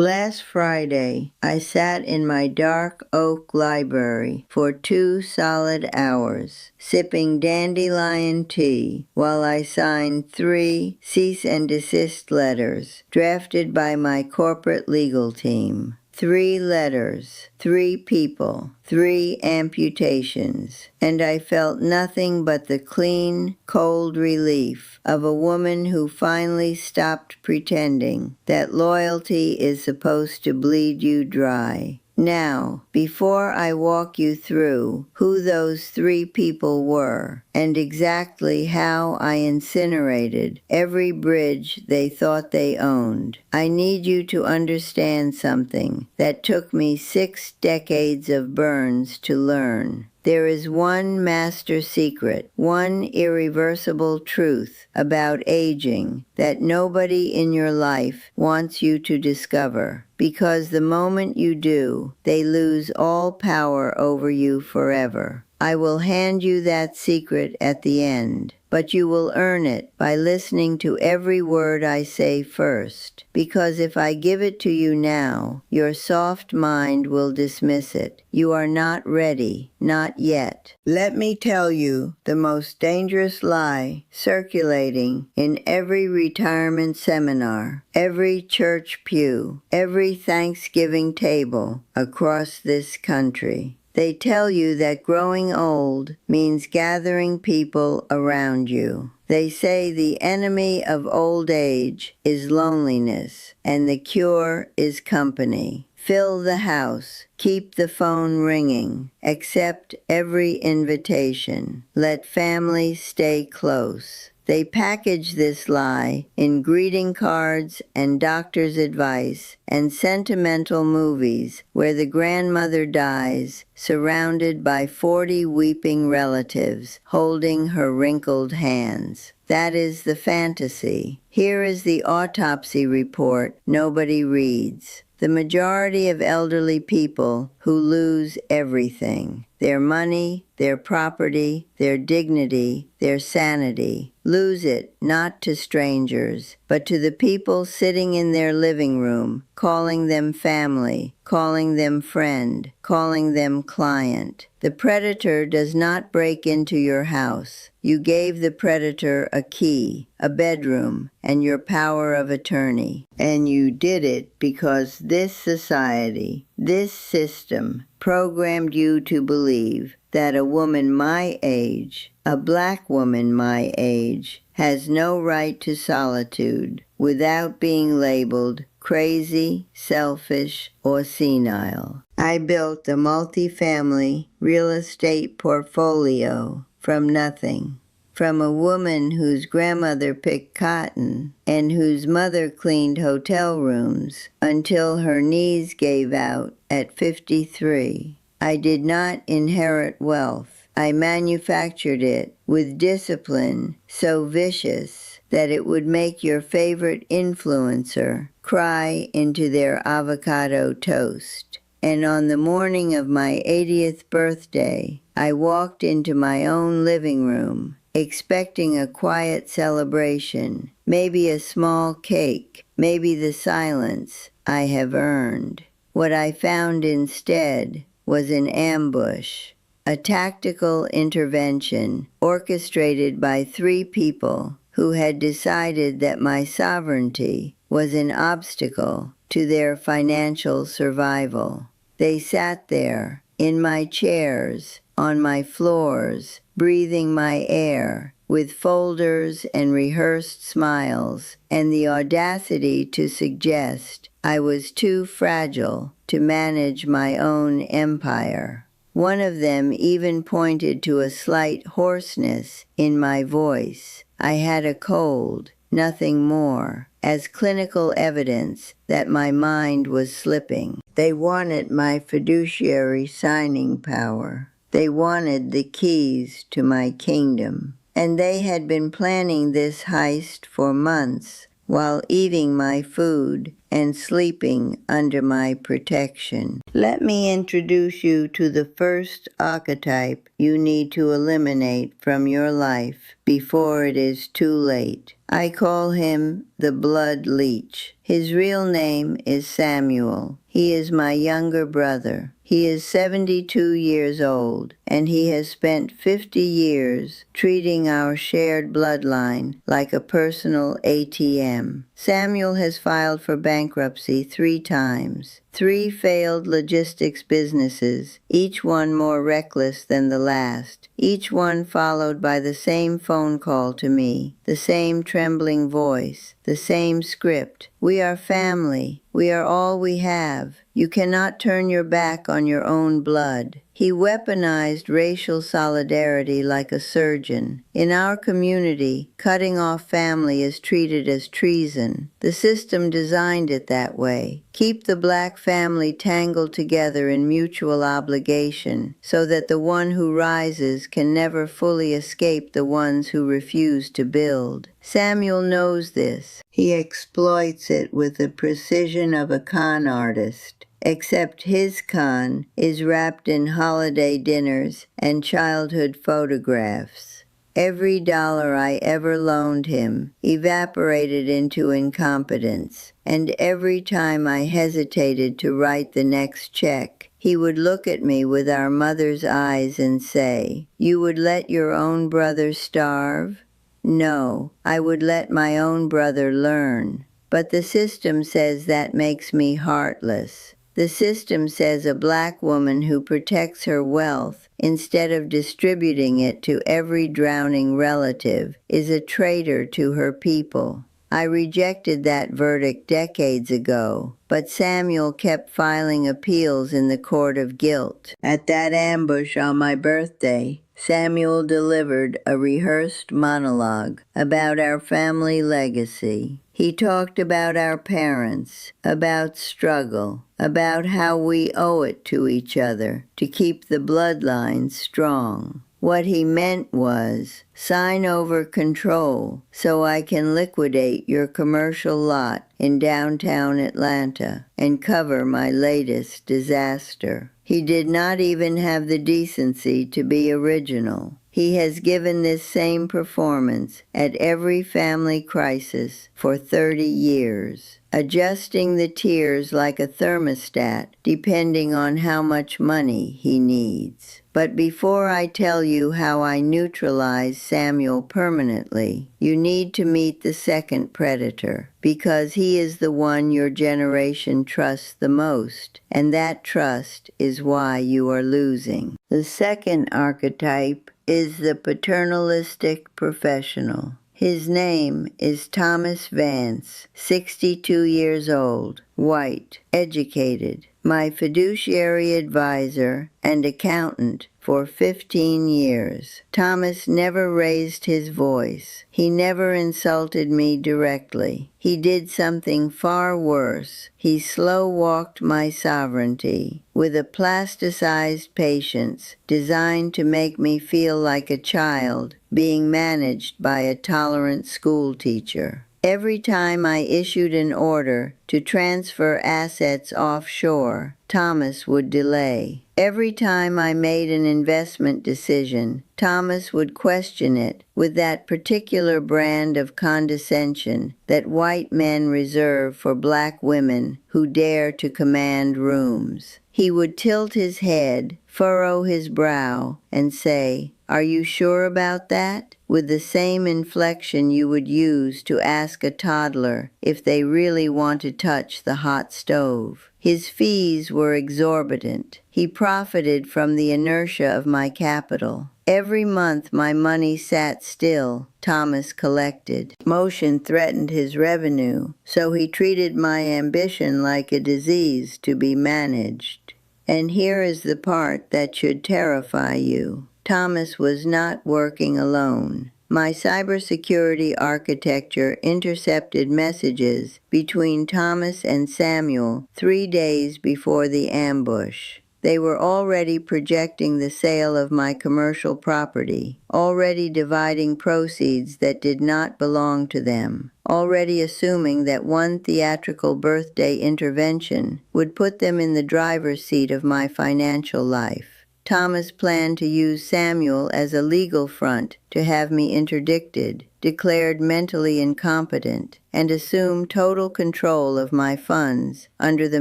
Last Friday, I sat in my dark oak library for 2 solid hours, sipping dandelion tea while I signed 3 cease and desist letters drafted by my corporate legal team. 3 letters, 3 people, 3 amputations, and I felt nothing but the clean, cold relief of a woman who finally stopped pretending that loyalty is supposed to bleed you dry. Now, before I walk you through who those 3 people were and exactly how I incinerated every bridge they thought they owned, I need you to understand something that took me 6 decades of burns to learn. There is one master secret, one irreversible truth about aging that nobody in your life wants you to discover, because the moment you do, they lose all power over you forever. I will hand you that secret at the end, but you will earn it by listening to every word I say first, because if I give it to you now, your soft mind will dismiss it. You are not ready, not yet. Let me tell you the most dangerous lie circulating in every retirement seminar, every church pew, every Thanksgiving table across this country. They tell you that growing old means gathering people around you. They say the enemy of old age is loneliness, and the cure is company. Fill the house, keep the phone ringing, accept every invitation. Let family stay close. They package this lie in greeting cards and doctor's advice and sentimental movies where the grandmother dies, surrounded by 40 weeping relatives holding her wrinkled hands. That is the fantasy. Here is the autopsy report nobody reads. The majority of elderly people who lose everything, their money, their property, their dignity, their sanity, lose it not to strangers, but to the people sitting in their living room, calling them family, calling them friend, calling them client. The predator does not break into your house. You gave the predator a key, a bedroom, and your power of attorney. And you did it because this society, this system, programmed you to believe that a woman my age, a black woman my age, has no right to solitude without being labeled crazy, selfish, or senile. I built a multifamily real estate portfolio from nothing. From a woman whose grandmother picked cotton and whose mother cleaned hotel rooms until her knees gave out at 53. I did not inherit wealth. I manufactured it with discipline so vicious that it would make your favorite influencer cry into their avocado toast. And on the morning of my 80th birthday, I walked into my own living room, expecting a quiet celebration, maybe a small cake, maybe the silence I have earned. What I found instead was an ambush, a tactical intervention orchestrated by 3 people who had decided that my sovereignty was an obstacle to their financial survival. They sat there, in my chairs, on my floors, breathing my air, with folders and rehearsed smiles, and the audacity to suggest I was too fragile to manage my own empire. One of them even pointed to a slight hoarseness in my voice. I had a cold, nothing more, as clinical evidence that my mind was slipping. They wanted my fiduciary signing power. They wanted the keys to my kingdom. And they had been planning this heist for months while eating my food and sleeping under my protection. Let me introduce you to the first archetype you need to eliminate from your life before it is too late. I call him the blood leech. His real name is Samuel. He is my younger brother. He is 72 years old, and he has spent 50 years treating our shared bloodline like a personal ATM. Samuel has filed for bankruptcy 3 times. 3 failed logistics businesses, each one more reckless than the last, each one followed by the same phone call to me, the same trembling voice, the same script. We are family. We are all we have. You cannot turn your back on your own blood. He weaponized racial solidarity like a surgeon. In our community, cutting off family is treated as treason. The system designed it that way. Keep the black family tangled together in mutual obligation so that the one who rises can never fully escape the ones who refuse to build. Samuel knows this. He exploits it with the precision of a con artist. Except his con is wrapped in holiday dinners and childhood photographs. Every dollar I ever loaned him evaporated into incompetence, and every time I hesitated to write the next check, he would look at me with our mother's eyes and say, "You would let your own brother starve?" No, I would let my own brother learn. But the system says that makes me heartless. The system says a black woman who protects her wealth instead of distributing it to every drowning relative is a traitor to her people. I rejected that verdict decades ago, but Samuel kept filing appeals in the court of guilt. At that ambush on my birthday, Samuel delivered a rehearsed monologue about our family legacy. He talked about our parents, about struggle, about how we owe it to each other to keep the bloodline strong. What he meant was, sign over control so I can liquidate your commercial lot in downtown Atlanta and cover my latest disaster. He did not even have the decency to be original. He has given this same performance at every family crisis for 30 years, adjusting the tiers like a thermostat depending on how much money he needs. But before I tell you how I neutralize Samuel permanently, you need to meet the second predator, because he is the one your generation trusts the most, and that trust is why you are losing. The second archetype is the paternalistic professional. His name is Thomas Vance, 62 years old, white, educated, my fiduciary advisor and accountant for 15 years. Thomas never raised his voice. He never insulted me directly. He did something far worse. He slow-walked my sovereignty with a plasticized patience designed to make me feel like a child being managed by a tolerant schoolteacher. Every time I issued an order to transfer assets offshore, Thomas would delay. Every time I made an investment decision, Thomas would question it with that particular brand of condescension that white men reserve for black women who dare to command rooms. He would tilt his head, furrow his brow, and say, "Are you sure about that?" with the same inflection you would use to ask a toddler if they really want to touch the hot stove. His fees were exorbitant. He profited from the inertia of my capital. Every month my money sat still, Thomas collected. Motion threatened his revenue, so he treated my ambition like a disease to be managed. And here is the part that should terrify you. Thomas was not working alone. My cybersecurity architecture intercepted messages between Thomas and Samuel 3 days before the ambush. They were already projecting the sale of my commercial property, already dividing proceeds that did not belong to them, already assuming that one theatrical birthday intervention would put them in the driver's seat of my financial life. Thomas planned to use Samuel as a legal front to have me interdicted, declared mentally incompetent, and assume total control of my funds under the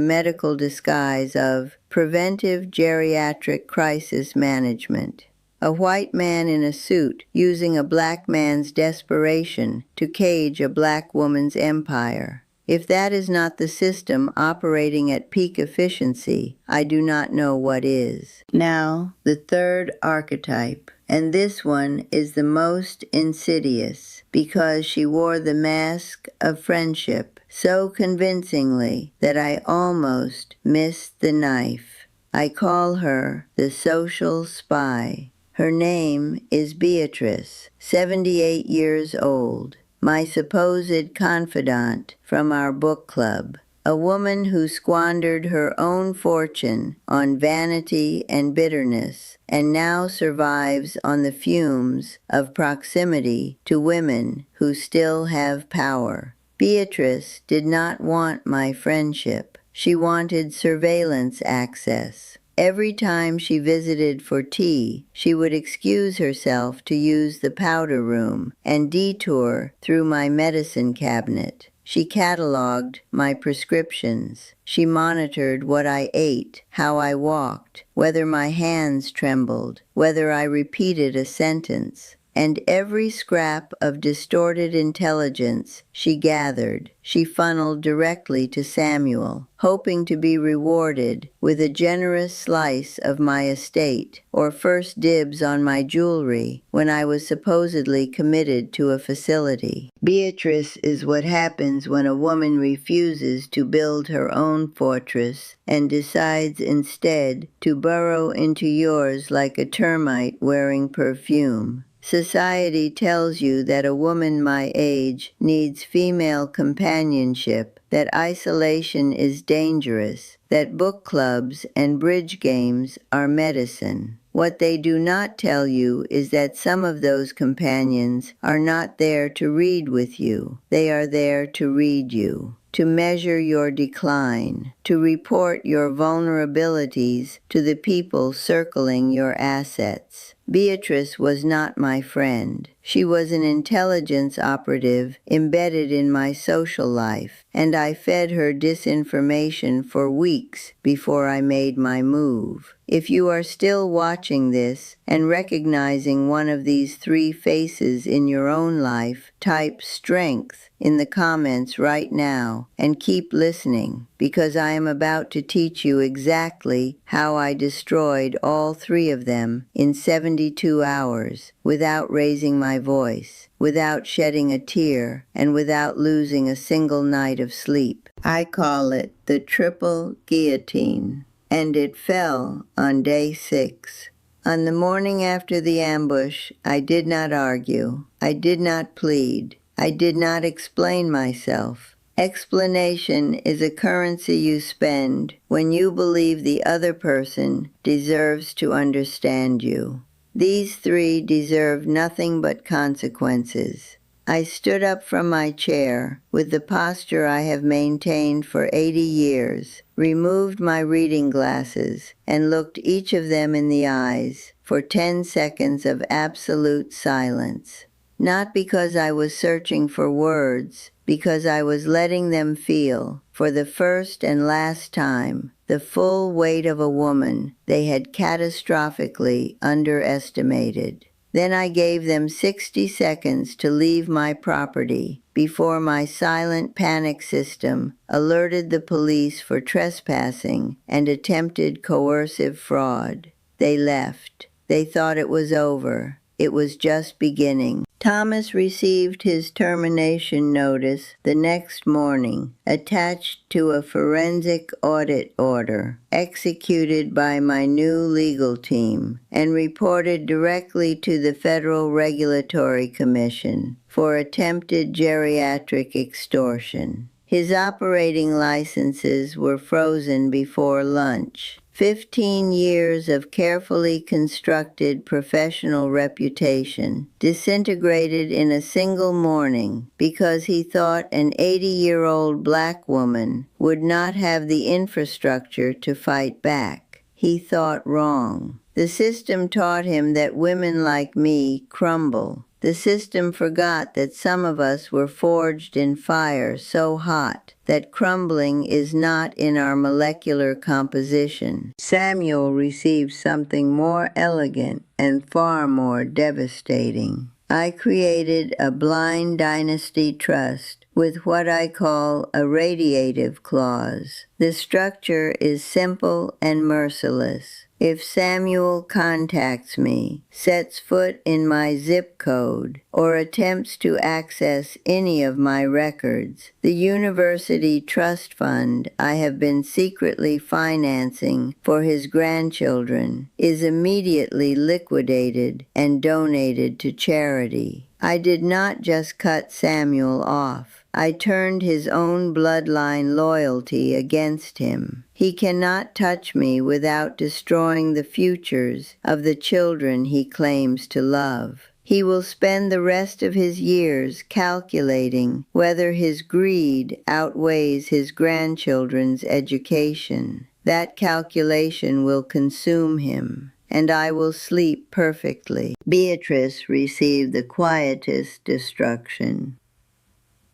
medical disguise of preventive geriatric crisis management. A white man in a suit using a black man's desperation to cage a black woman's empire. If that is not the system operating at peak efficiency, I do not know what is. Now, the third archetype, and this one is the most insidious because she wore the mask of friendship so convincingly that I almost missed the knife. I call her the social spy. Her name is Beatrice, 78 years old. My supposed confidant from our book club, a woman who squandered her own fortune on vanity and bitterness and now survives on the fumes of proximity to women who still have power. Beatrice did not want my friendship. She wanted surveillance access. Every time she visited for tea, she would excuse herself to use the powder room and detour through my medicine cabinet. She cataloged my prescriptions. She monitored what I ate, how I walked, whether my hands trembled, whether I repeated a sentence. And every scrap of distorted intelligence she gathered, she funneled directly to Samuel, hoping to be rewarded with a generous slice of my estate or first dibs on my jewelry when I was supposedly committed to a facility. Beatrice is what happens when a woman refuses to build her own fortress and decides instead to burrow into yours like a termite wearing perfume. Society tells you that a woman my age needs female companionship, that isolation is dangerous, that book clubs and bridge games are medicine. What they do not tell you is that some of those companions are not there to read with you. They are there to read you, to measure your decline, to report your vulnerabilities to the people circling your assets. Beatrice was not my friend. She was an intelligence operative embedded in my social life, and I fed her disinformation for weeks before I made my move. If you are still watching this and recognizing one of these three faces in your own life, type strength in the comments right now and keep listening, because I am about to teach you exactly how I destroyed all three of them in 72 hours without raising my voice, without shedding a tear, and without losing a single night of sleep. I call it the triple guillotine, and it fell on day 6. On the morning after the ambush, I did not argue. I did not plead. I did not explain myself. Explanation is a currency you spend when you believe the other person deserves to understand you. These three deserve nothing but consequences. I stood up from my chair with the posture I have maintained for 80 years, removed my reading glasses, and looked each of them in the eyes for 10 seconds of absolute silence. Not because I was searching for words, because I was letting them feel, for the first and last time, the full weight of a woman they had catastrophically underestimated. Then I gave them 60 seconds to leave my property before my silent panic system alerted the police for trespassing and attempted coercive fraud. They left. They thought it was over. It was just beginning. Thomas received his termination notice the next morning, attached to a forensic audit order executed by my new legal team, and reported directly to the Federal Regulatory Commission for attempted geriatric extortion. His operating licenses were frozen before lunch. 15 years of carefully constructed professional reputation disintegrated in a single morning because he thought an 80-year-old black woman would not have the infrastructure to fight back. He thought wrong. The system taught him that women like me crumble. The system forgot that some of us were forged in fire so hot that crumbling is not in our molecular composition. Samuel received something more elegant and far more devastating. I created a blind dynasty trust with what I call a radiative clause. The structure is simple and merciless. If Samuel contacts me, sets foot in my zip code, or attempts to access any of my records, the University Trust Fund I have been secretly financing for his grandchildren is immediately liquidated and donated to charity. I did not just cut Samuel off. I turned his own bloodline loyalty against him. He cannot touch me without destroying the futures of the children he claims to love. He will spend the rest of his years calculating whether his greed outweighs his grandchildren's education. That calculation will consume him, and I will sleep perfectly. Beatrice received the quietest destruction.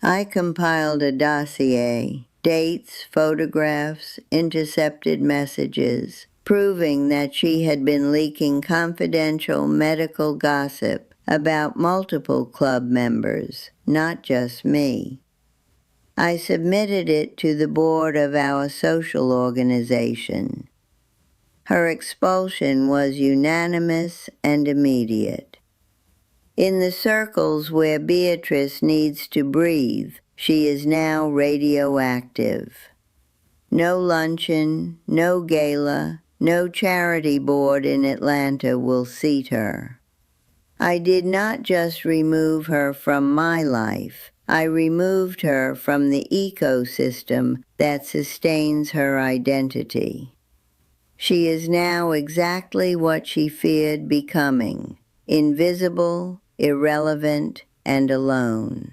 I compiled a dossier, dates, photographs, intercepted messages, proving that she had been leaking confidential medical gossip about multiple club members, not just me. I submitted it to the board of our social organization. Her expulsion was unanimous and immediate. In the circles where Beatrice needs to breathe, she is now radioactive. No luncheon, no gala, no charity board in Atlanta will seat her. I did not just remove her from my life. I removed her from the ecosystem that sustains her identity. She is now exactly what she feared becoming, invisible, irrelevant, and alone.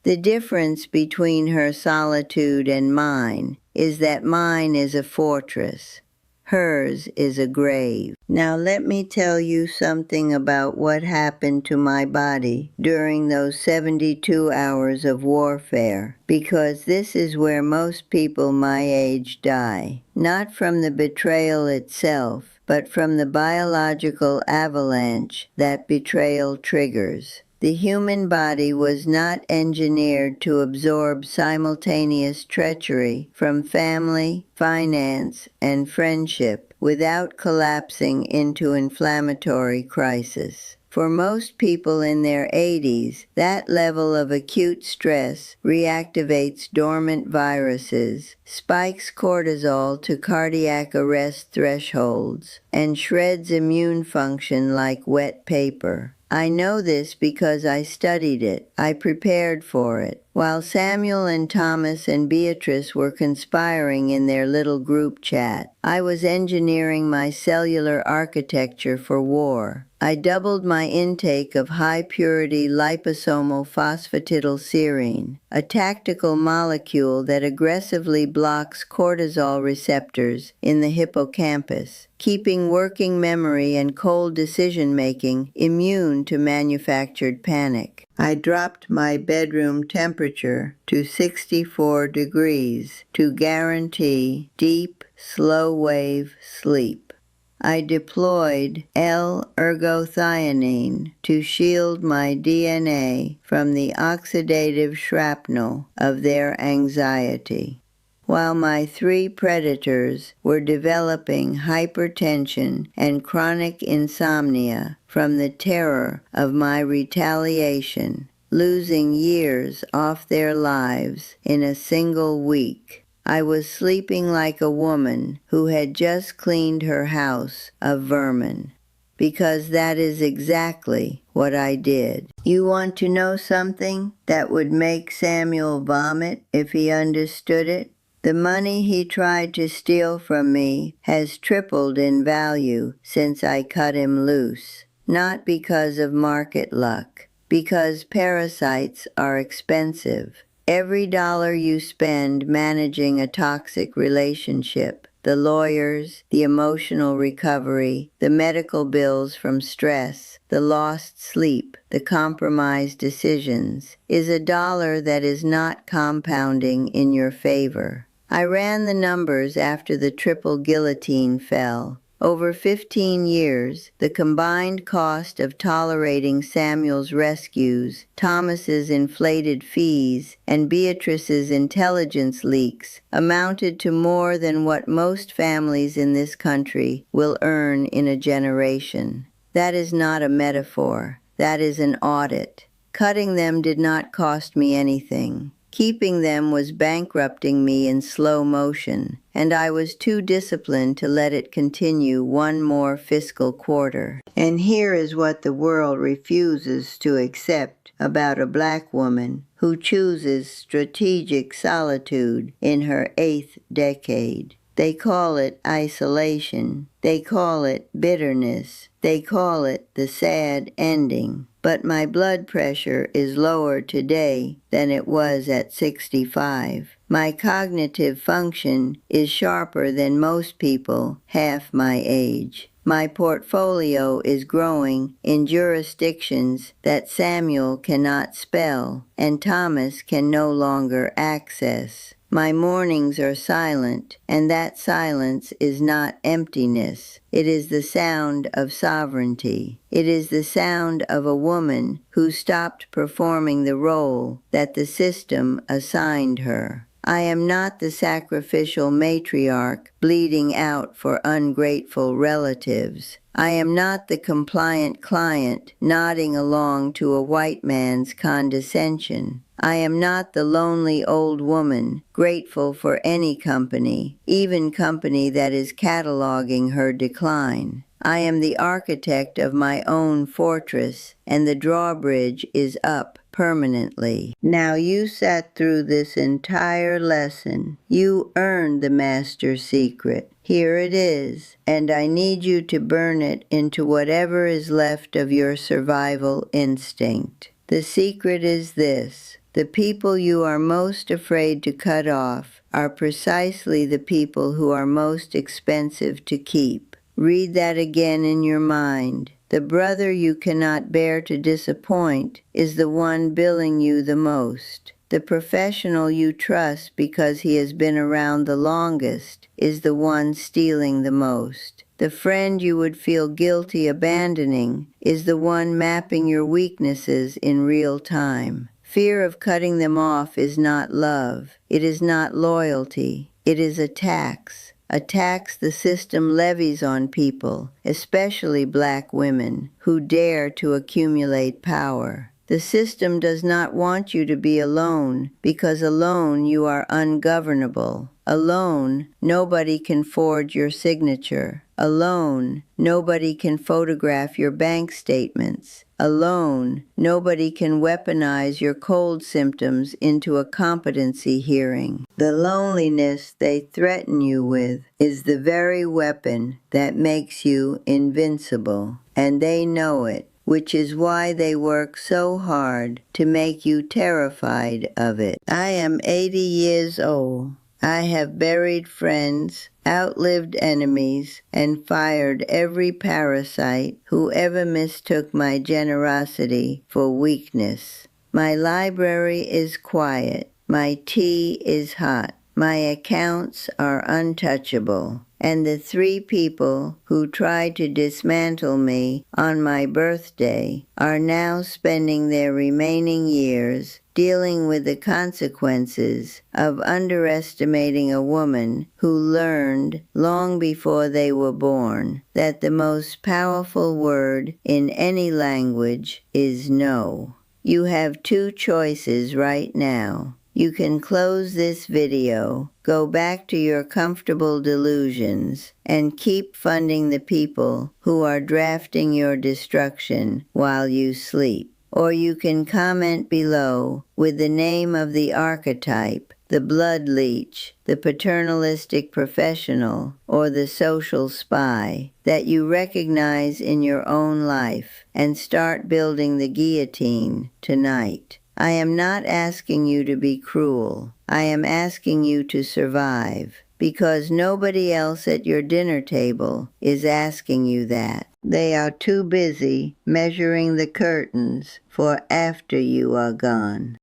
The difference between her solitude and mine is that mine is a fortress. Hers is a grave. Now let me tell you something about what happened to my body during those 72 hours of warfare, because this is where most people my age die. Not from the betrayal itself, but from the biological avalanche that betrayal triggers. The human body was not engineered to absorb simultaneous treachery from family, finance, and friendship without collapsing into inflammatory crisis. For most people in their 80s, that level of acute stress reactivates dormant viruses, spikes cortisol to cardiac arrest thresholds, and shreds immune function like wet paper. I know this because I studied it. I prepared for it. While Samuel and Thomas and Beatrice were conspiring in their little group chat, I was engineering my cellular architecture for war. I doubled my intake of high-purity liposomal phosphatidylserine, a tactical molecule that aggressively blocks cortisol receptors in the hippocampus, keeping working memory and cold decision-making immune to manufactured panic. I dropped my bedroom temperature to 64 degrees to guarantee deep, slow-wave sleep. I deployed L-ergothioneine to shield my DNA from the oxidative shrapnel of their anxiety. While my 3 predators were developing hypertension and chronic insomnia from the terror of my retaliation, losing years off their lives in a single week, I was sleeping like a woman who had just cleaned her house of vermin, because that is exactly what I did. You want to know something that would make Samuel vomit if he understood it? The money he tried to steal from me has tripled in value since I cut him loose, not because of market luck, because parasites are expensive. Every dollar you spend managing a toxic relationship, the lawyers, the emotional recovery, the medical bills from stress, the lost sleep, the compromised decisions, is a dollar that is not compounding in your favor. I ran the numbers after the triple guillotine fell. Over 15 years, the combined cost of tolerating Samuel's rescues, Thomas's inflated fees, and Beatrice's intelligence leaks amounted to more than what most families in this country will earn in a generation. That is not a metaphor. That is an audit. Cutting them did not cost me anything. Keeping them was bankrupting me in slow motion, and I was too disciplined to let it continue one more fiscal quarter. And here is what the world refuses to accept about a black woman who chooses strategic solitude in her 8th decade. They call it isolation. They call it bitterness. They call it the sad ending. But my blood pressure is lower today than it was at 65. My cognitive function is sharper than most people half my age. My portfolio is growing in jurisdictions that Samuel cannot spell and Thomas can no longer access. My mornings are silent, and that silence is not emptiness. It is the sound of sovereignty. It is the sound of a woman who stopped performing the role that the system assigned her. I am not the sacrificial matriarch bleeding out for ungrateful relatives. I am not the compliant client nodding along to a white man's condescension. I am not the lonely old woman grateful for any company, even company that is cataloging her decline. I am the architect of my own fortress, and the drawbridge is up permanently. Now you sat through this entire lesson. You earned the master secret. Here it is, and I need you to burn it into whatever is left of your survival instinct. The secret is this. The people you are most afraid to cut off are precisely the people who are most expensive to keep. Read that again in your mind. The brother you cannot bear to disappoint is the one billing you the most. The professional you trust because he has been around the longest is the one stealing the most. The friend you would feel guilty abandoning is the one mapping your weaknesses in real time. Fear of cutting them off is not love. It is not loyalty. It is a tax. A tax the system levies on people, especially black women, who dare to accumulate power. The system does not want you to be alone, because alone you are ungovernable. Alone, nobody can forge your signature. Alone, nobody can photograph your bank statements. Alone, nobody can weaponize your cold symptoms into a competency hearing. The loneliness they threaten you with is the very weapon that makes you invincible, and they know it, which is why they work so hard to make you terrified of it. I am 80 years old. I have buried friends, outlived enemies, and fired every parasite who ever mistook my generosity for weakness. My library is quiet. My tea is hot. My accounts are untouchable. And the 3 people who tried to dismantle me on my birthday are now spending their remaining years dealing with the consequences of underestimating a woman who learned long before they were born that the most powerful word in any language is no. You have 2 choices right now. You can close this video, go back to your comfortable delusions, and keep funding the people who are drafting your destruction while you sleep. Or you can comment below with the name of the archetype, the blood leech, the paternalistic professional, or the social spy that you recognize in your own life and start building the guillotine tonight. I am not asking you to be cruel. I am asking you to survive, because nobody else at your dinner table is asking you that. They are too busy measuring the curtains for after you are gone.